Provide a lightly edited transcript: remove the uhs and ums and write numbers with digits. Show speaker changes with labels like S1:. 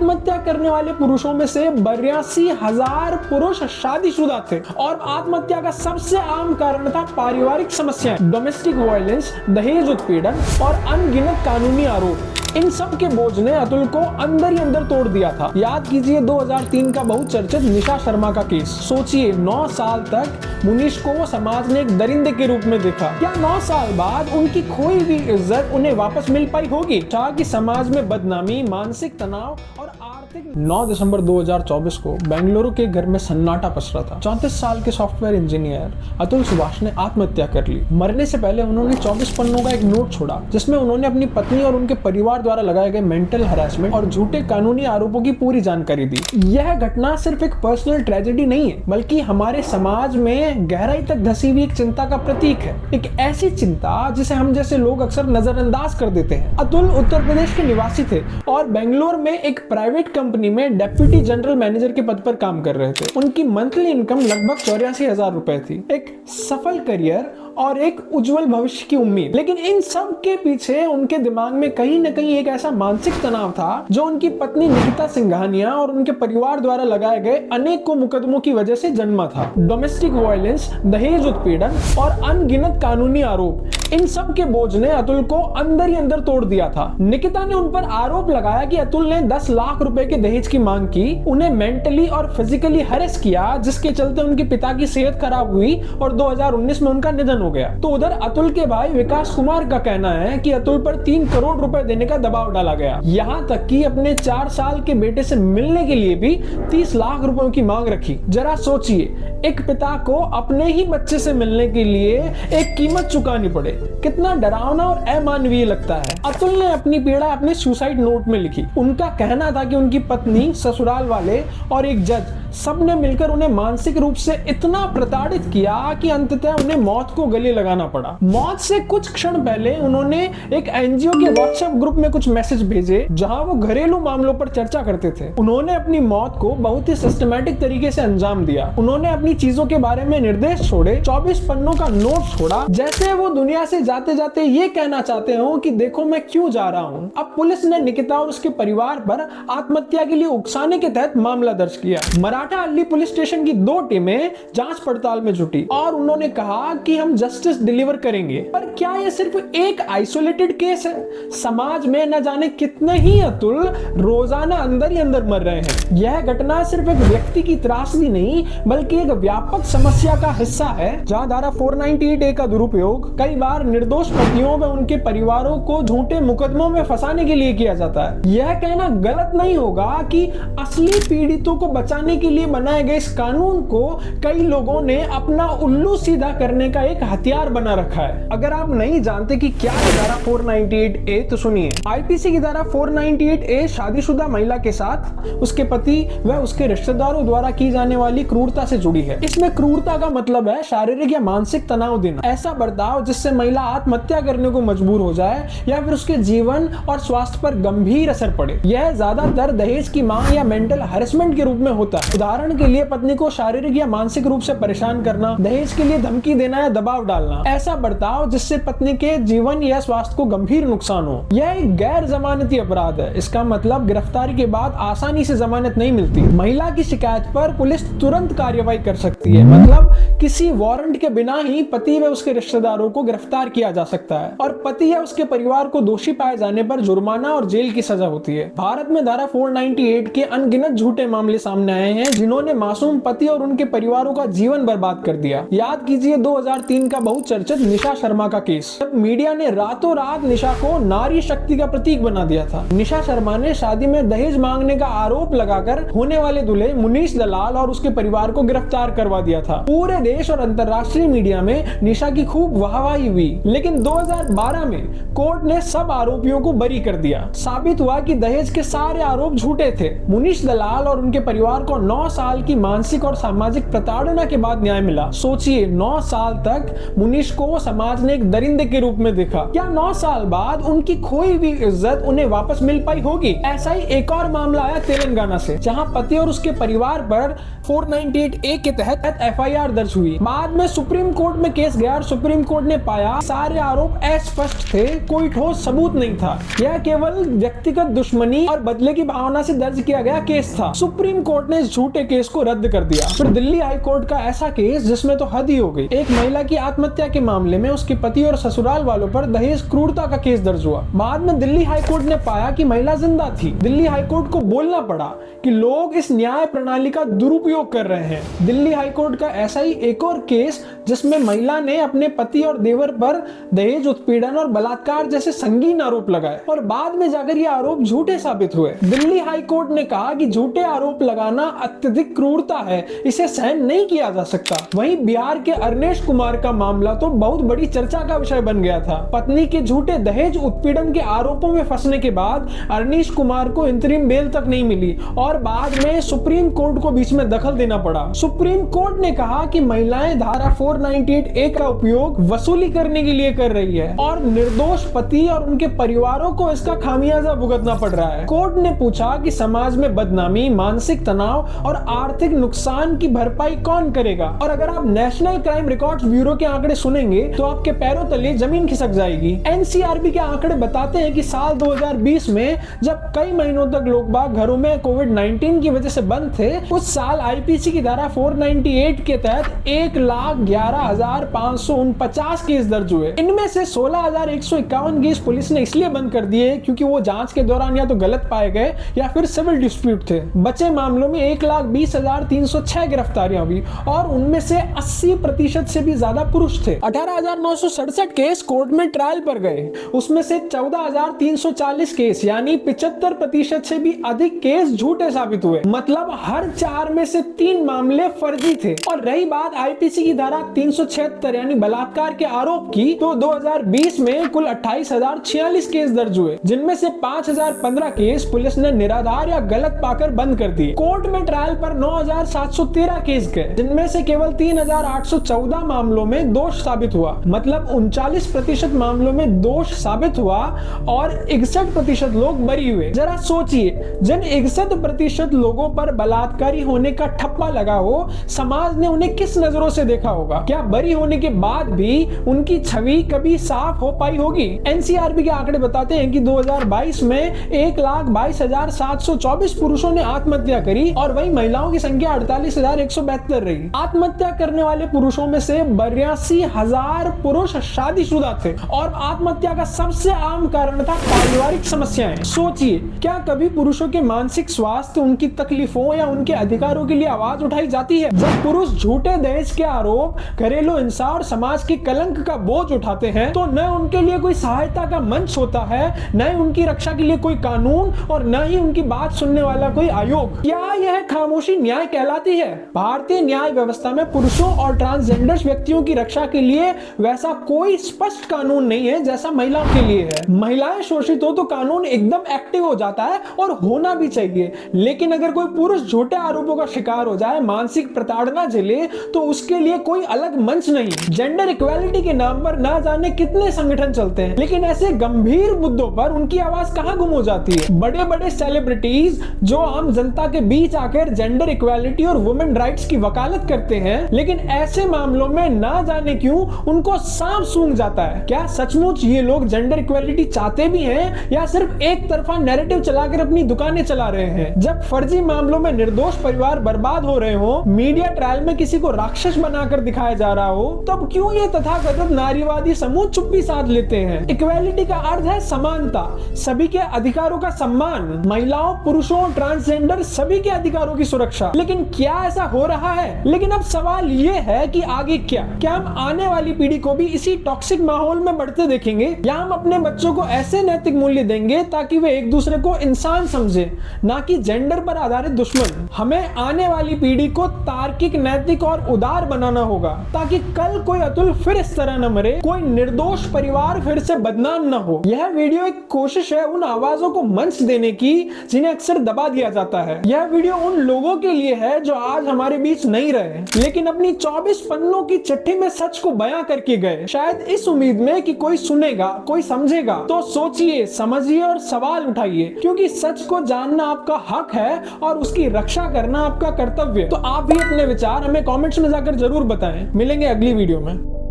S1: आत्महत्या करने वाले पुरुषों में से 82,000 पुरुष शादीशुदा थे और आत्महत्या का सबसे आम कारण था पारिवारिक समस्याएं, डोमेस्टिक वायलेंस, दहेज उत्पीड़न और अनगिनत कानूनी आरोप। इन सब के बोझ ने अतुल को अंदर ही अंदर तोड़ दिया था। याद कीजिए 2003 का बहुचर्चित निशा शर्मा का केस। सोचिए 9 साल तक मुनीश को वो समाज ने एक दरिंदे के रूप में देखा। क्या 9 साल बाद उनकी खोई हुई इज्जत उन्हें वापस मिल पाई होगी? कि समाज में बदनामी, मानसिक तनाव और आर्थिक। 9 दिसंबर 2024 को बेंगलुरु के घर में सन्नाटा पसरा था। 34 साल के सॉफ्टवेयर इंजीनियर अतुल सुभाष ने आत्महत्या कर ली। मरने से पहले उन्होंने 24 पन्नों का एक नोट छोड़ा जिसमें उन्होंने अपनी पत्नी और उनके परिवार द्वारा लगाए गए मेंटल हैरेसमेंट और झूठे कानूनी आरोपों की पूरी जानकारी दी। यह घटना सिर्फ एक पर्सनल ट्रेजेडी नहीं है, बल्कि हमारे समाज में गहराई तक धसी हुई एक चिंता का प्रतीक है। एक ऐसी चिंता जिसे हम जैसे लोग अक्सर नजरअंदाज कर देते हैं। अतुल उत्तर प्रदेश के निवासी थे और बेंगलोर में एक प्राइवेट कंपनी में डेप्यूटी जनरल मैनेजर के पद पर काम कर रहे थे। उनकी मंथली इनकम लगभग 84,000 रुपए थी। एक सफल करियर और एक उज्जवल भविष्य की उम्मीद। लेकिन इन सब के पीछे उनके दिमाग में कहीं न कहीं एक ऐसा मानसिक तनाव था जो उनकी पत्नी निकिता सिंघानिया और उनके परिवार द्वारा लगाए गए अनेकों मुकदमों की वजह से जन्मा था। डोमेस्टिक वायलेंस, दहेज उत्पीड़न और अनगिनत कानूनी आरोप, इन सब के बोझ ने अतुल को अंदर ही अंदर तोड़ दिया था। निकिता ने उन पर आरोप लगाया कि अतुल ने 10 लाख रुपए के दहेज की मांग की, उन्हें मेंटली और फिजिकली हैरेस किया, जिसके चलते उनके पिता की सेहत खराब हुई और 2019 में उनका निधन हो गया। तो उधर अतुल के भाई विकास कुमार का कहना है कि अतुल पर 3 करोड़ रुपए देने का दबाव डाला गया। यहाँ तक कि अपने 4 साल के बेटे से मिलने के लिए भी 30 लाख रुपयों की मांग रखी। जरा सोचिए, एक पिता को अपने ही बच्चे से मिलने के लिए एक कीमत चुकानी पड़े, कितना डरावना और अमानवीय लगता है। अतुल ने अपनी पीड़ा अपने सुसाइड नोट में लिखी। उनका कहना था कि उनकी पत्नी, ससुराल वाले और एक जज सबने मिलकर उन्हें मानसिक रूप से इतना प्रताड़ित किया कि अंततः उन्हें मौत को गले लगाना पड़ा। मौत से कुछ क्षण पहले उन्होंने एक एनजीओ के व्हाट्सएप ग्रुप में कुछ मैसेज भेजे जहां वो घरेलू मामलों पर चर्चा करते थे। उन्होंने अपनी मौत को बहुत ही सिस्टमैटिक तरीके से अंजाम दिया। उन्होंने अपनी चीजों के बारे में निर्देश छोड़े, 24 पन्नों का नोट छोड़ा, जैसे वो दुनिया से जाते जाते ये कहना चाहते हो कि देखो मैं क्यों जा रहा हूँ। अब पुलिस ने निकिता और उसके परिवार पर आत्महत्या के लिए उकसाने के तहत मामला दर्ज किया। मराठा अल्ली पुलिस स्टेशन की 2 टीमें जांच पड़ताल में जुटी और उन्होंने कहा कि हम जस्टिस डिलीवर करेंगे। पर क्या यह सिर्फ एक आइसोलेटेड केस है? समाज में न जाने कितने ही अतुल रोजाना अंदर ही अंदर मर रहे हैं। यह घटना सिर्फ एक व्यक्ति की त्रासदी नहीं, बल्कि एक व्यापक समस्या का हिस्सा है जहां धारा 498A का दुरुपयोग कई बार निर्दोष पतियों व उनके परिवारों को झूठे मुकदमों में फंसाने के लिए किया जाता है। यह कहना गलत नहीं होगा कि असली पीड़ितों को बचाने के लिए बनाए गए इस कानून को कई लोगों ने अपना उल्लू सीधा करने का एक हथियार बना रखा है। अगर आप नहीं जानते कि क्या है धारा 498A तो सुनिए। आईपीसी की धारा 498A शादीशुदा महिला के साथ उसके पति व उसके रिश्तेदारों द्वारा की जाने वाली क्रूरता से जुड़ी है। इसमें क्रूरता का मतलब है शारीरिक या मानसिक तनाव देना, ऐसा बर्ताव जिससे महिला आत्महत्या करने को मजबूर हो जाए या फिर उसके जीवन और स्वास्थ्य पर गंभीर असर पड़े। यह ज्यादातर दहेज की मांग या मेंटल हैरेसमेंट के रूप में होता है। उदाहरण के लिए पत्नी को शारीरिक या मानसिक रूप से परेशान करना, दहेज के लिए धमकी देना या दबाव डालना, ऐसा बर्ताव जिससे पत्नी के जीवन या स्वास्थ्य को गंभीर नुकसान हो। यह एक गैर जमानती अपराध है। इसका मतलब गिरफ्तारी के बाद आसानी से जमानत नहीं मिलती। महिला की शिकायत पर पुलिस तुरंत कार्रवाई कर सकती है, मतलब किसी वारंट के बिना ही पति व उसके रिश्तेदारों को गिरफ्तार किया जा सकता है और पति या उसके परिवार को दोषी पाए जाने पर जुर्माना और जेल की सजा होती है। भारत में धारा 498 के अनगिनत झूठे मामले सामने आए हैं जिन्होंने मासूम पति और उनके परिवारों का जीवन बर्बाद कर दिया। याद कीजिए 2003 का बहुचर्चित निशा शर्मा का केस, जब मीडिया ने रातों रात निशा को नारी शक्ति का प्रतीक बना दिया था। निशा शर्मा ने शादी में दहेज मांगने का आरोप लगाकर होने वाले दूल्हे मुनीश दलाल और उसके परिवार को गिरफ्तार करवा दिया था। पूरे देश और अंतर्राष्ट्रीय मीडिया में निशा की खूब वाहवाही हुई, लेकिन 2012 में कोर्ट ने सब आरोपियों को बरी कर दिया। साबित हुआ कि दहेज के सारे आरोप झूठे थे। मुनीश दलाल और उनके परिवार को 9 साल की मानसिक और सामाजिक प्रताड़ना के बाद न्याय मिला। सोचिए 9 साल तक मुनीश को समाज ने एक दरिंदे के रूप में देखा। क्या 9 साल बाद उनकी खोई हुई इज्जत उन्हें वापस मिल पाई होगी? ऐसा ही एक और मामला आया तेलंगाना से, जहां पति और उसके परिवार पर 498A के तहत FIR दर्ज हुई। बाद में सुप्रीम कोर्ट में केस गया और सुप्रीम कोर्ट ने पाया सारे आरोप अस्पष्ट थे, कोई ठोस सबूत नहीं था, यह केवल व्यक्तिगत दुश्मनी और बदले की भावना से दर्ज किया गया केस था। सुप्रीम कोर्ट ने इस झूठे केस को रद्द कर दिया। फिर दिल्ली हाई कोर्ट का ऐसा केस जिसमें तो हद ही हो गई। एक महिला की आत्महत्या के मामले में उसके पति और ससुराल वालों पर दहेज क्रूरता का केस दर्ज हुआ। बाद में दिल्ली हाई कोर्ट ने पाया कि महिला जिंदा थी। दिल्ली हाई कोर्ट को बोलना पड़ा कि लोग इस न्याय प्रणाली का दुरुपयोग कर रहे हैं। दिल्ली हाई कोर्ट का ऐसा ही एक और केस जिसमें महिला ने अपने पति और देवर पर दहेज उत्पीड़न और बलात्कार जैसे संगीन आरोप लगाए और बाद में जाकर ये आरोप झूठे साबित हुए। दिल्ली हाई कोर्ट ने कहा कि झूठे आरोप लगाना अत्यधिक क्रूरता है, इसे सहन नहीं किया जा सकता। वहीं बिहार के अरनेश कुमार का मामला तो बहुत बड़ी चर्चा का विषय बन गया था। पत्नी के झूठे दहेज उत्पीड़न के आरोपों में फंसने के बाद अरनेश कुमार को इंतरिम बेल तक नहीं मिली और बाद में सुप्रीम कोर्ट को बीच में दखल देना पड़ा। सुप्रीम कोर्ट ने कहा कि महिलाएं धारा 498A का उपयोग वसूली करने के लिए कर रही है और निर्दोष पति और उनके परिवारों को इसका खामियाजा भुगतना पड़ रहा है। कोर्ट ने पूछा कि समाज में बदनामी, मानसिक तनाव और आर्थिक नुकसान की भरपाई कौन करेगा। और अगर आप नेशनल क्राइम रिकॉर्ड्स ब्यूरो के आंकड़े सुनेंगे तो आपके पैरों तले जमीन खिसक जाएगी। NCRB के आंकड़े बताते हैं कि साल 2020 में जब कई महीनों तक लोग बाग घरों में कोविड-19 की वजह से बंद थे, उस साल IPC की धारा 498 के तहत 1,11,549 केस दर्ज हुए। इनमें से 16,151 केस पुलिस ने इसलिए बंद कर दिए क्योंकि वो जांच के दौरान या तो गलत पाए गए या फिर सिविल डिस्प्यूट थे। बचे मामलों में 1,20,306 गिरफ्तारियां हुई और उनमें से 80% से भी ज्यादा पुरुष थे। 18,967 केस कोर्ट में ट्रायल पर गए, उसमें से 14,340 केस यानी 75% से भी अधिक केस झूठे साबित हुए। मतलब हर 4 में से 3 मामले फर्जी थे। और रही बात IPC की धारा 376 यानी बलात्कार के आरोप की, तो 2020 में कुल 28,046 केस दर्ज हुए, जिनमें से 5,015 केस पुलिस ने निराधार या गलत पाकर बंद कर दिए। कोर्ट में ट्रायल पर 9,713 केस गए, जिनमें से केवल 3,814 मामलों में दोष साबित हुआ। मतलब 39% मामलों में दोष साबित हुआ और 61% लोग बरी हुए। जरा सोचिए, जिन 61% लोगों पर बलात्कारी होने का ठप्पा लगा हो, समाज ने उन्हें किस नजरों से देखा होगा? क्या बरी होने के बाद भी उनकी छवि कभी साफ हो पाई होगी? NCRB के आंकड़े बताते हैं कि 2022 में 1,22,724 पुरुषों ने आत्महत्या करी और वहीं महिलाओं की संख्या 48,172 रही। आत्महत्या करने वाले पुरुषों में से 82,000 पुरुष शादीशुदा थे और आत्महत्या का सबसे आम कारण था पारिवारिक समस्याएं। सोचिए, क्या कभी पुरुषों के मानसिक स्वास्थ्य, उनकी तकलीफों या उनके अधिकारों के लिए आवाज उठाई जाती है? जब पुरुष झूठे दहेज के आरोप, घरेलू हिंसा और समाज के कलंक का बोझ उठाते हैं तो न उनके लिए कोई सहायता का मंच होता है, न उनकी रक्षा के लिए कोई कानून और न ही उनकी बात सुनने वाला कोई आयोग। क्या यह खामोशी न्याय कहलाती है? भारतीय न्याय व्यवस्था में पुरुषों और ट्रांसजेंडर व्यक्तियों की रक्षा के लिए वैसा कोई स्पष्ट कानून नहीं है जैसा महिलाओं के लिए है। महिलाएं शोषित हो तो कानून एकदम एक्टिव हो जाता है और होना भी चाहिए, लेकिन अगर कोई पुरुष झूठे आरोपों का शिकार हो जाए, मानसिक प्रताड़ना झेले, तो उसके लिए कोई अलग मंच नहीं। जेंडर इक्वालिटी के नाम पर ना जाने कितने संगठन चलते हैं, लेकिन ऐसे गंभीर मुद्दों पर उनकी आवाज कहां गुम हो जाती है? बड़े बड़े सेलिब्रिटीज जो आम जनता के बीच आकर जेंडर इक्वालिटी और वुमेन राइट्स की वकालत करते हैं, लेकिन ऐसे मामलों में ना जाने क्यों उनको सांप सूंघ जाता है। क्या सचमुच ये लोग जेंडर इक्वालिटी चाहते भी हैं या सिर्फ एक तरफा नैरेटिव चलाकर अपनी दुकानें चला रहे हैं? जब फर्जी मामलों में निर्दोष परिवार बर्बाद हो रहे हो, मीडिया ट्रायल में किसी को राक्षस बनाकर दिखाया जा रहा हो, तब क्यों ये तथाकथित नारीवादी समूह चुप्पी साध लेते हैं? इक्वालिटी का अर्थ है समानता, सभी के अधिकारों का सम्मान, महिलाओं, पुरुषों, ट्रांसजेंडर सभी के अधिकारों की सुरक्षा। लेकिन क्या ऐसा हो रहा है? लेकिन अब सवाल ये है कि आगे क्या हम आने वाली पीढ़ी को भी इसी टॉक्सिक माहौल में बढ़ते देखेंगे, या हम अपने बच्चों को ऐसे नैतिक मूल्य देंगे ताकि वे एक दूसरे को इंसान समझे, ना कि जेंडर पर आधारित दुश्मन? हमें आने वाली पीढ़ी को तार्किक, नैतिक और उदार बनाना होगा। ताकि कल कोई अतुल फिर इस तरह न मरे, कोई निर्दोष परिवार फिर से बदनाम न हो। यह वीडियो एक कोशिश है उन आवाजों को मंच देने की जिन्हें अक्सर दबा दिया जाता है। यह वीडियो उन लोगों के लिए है जो आज हमारे बीच नहीं रहे, लेकिन अपनी 24 पन्नों की चिट्ठी में सच को बयां करके गए, शायद इस उम्मीद में कि कोई सुनेगा, कोई समझेगा। तो सोचिए, समझिए और सवाल उठाइए, क्योंकि सच को जानना आपका हक है और उसकी रक्षा करना आपका कर्तव्य। तो आप भी अपने विचार हमें कमेंट्स में जाकर जरूर बताएं। मिलेंगे अगली वीडियो में।